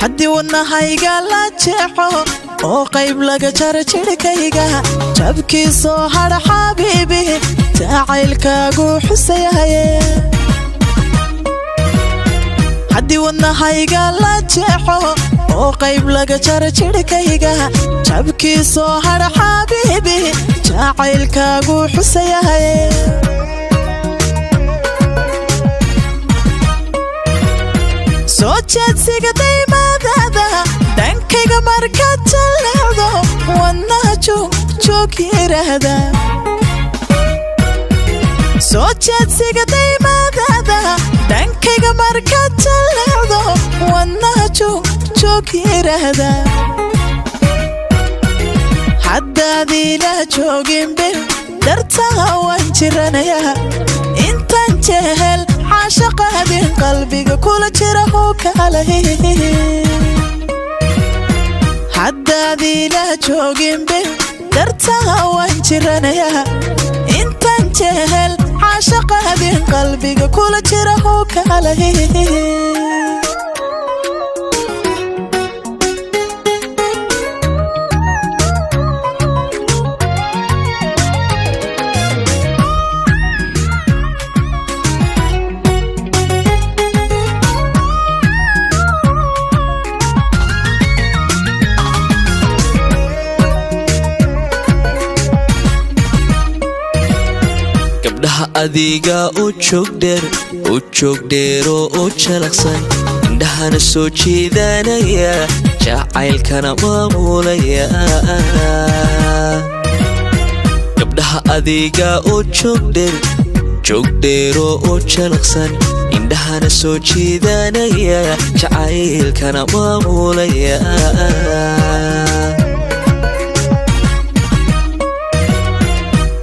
haddii wadnahayga la jeexo oo qayb laga jaro jidhkayga jabkii soo hadha xabiibi jacaylkaagu xusayahaye haddii wadnahayga la jeexo oo qayb laga jaro jidhkayga jabkii soo hadha xabiibi jacaylkaagu xusayahaye soo jeedsiga daymaadaada dhankayga markaad jalleecdo wadnaha joog yiraahda soo jeedsiga daymaadaada dhankayga markaad jalleecdo wadnaha joog yiraahda haddaadiila jooginbe dartaa waan jiranayaa intaan jehel caashaqaadin qalbiga kula jira oo kale haddaadiila jooginbe dartaa waan jiranayaa intaan jehel caashaqaadin qalbiga kula jira oo kale adiga u joog dheer oo jalaqsan indhahana soo jeedanaya jacaylkana maamulaya gabdhaha adiga u joog dheer oo jalaqsan indhahana soo jeedanaya jacaylkana maamulaya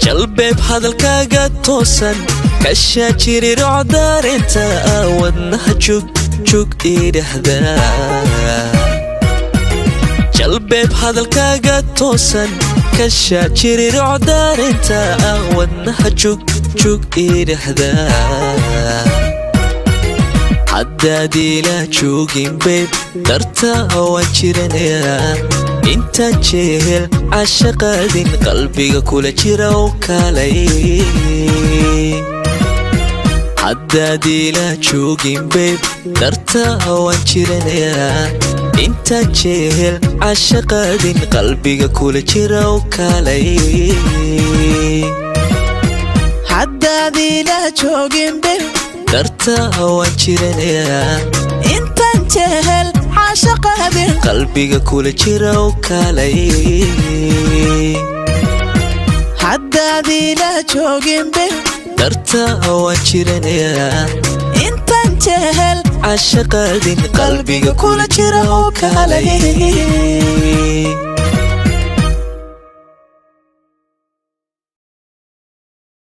jalbeeb hadalkaaga toosan kashaa jiri rocdaarinta wadnaha joog idhahda jalbeeb hadalkaaga toosan kashaa jiri rocdaarinta wadnaha joog idhahda haddaadiila joogin beeb dartaa waan jiranayaa intaan jehel caashaqaadin qalbiga kula jira oo kalay haddaadiila joogin beeb dartaa waan jiranayaa intaan jehel caashaqaadin qalbiga kula jira oo kalay haddaadiila joogin beeb dartaa waan jiranayaa intaan jehel caashaqaadin qalbiga kula jira oo kalay haddaadiila joogin beeb dartaa waan jiranayaa intaan jehel caashaqaadin qalbiga kula jira oo kalay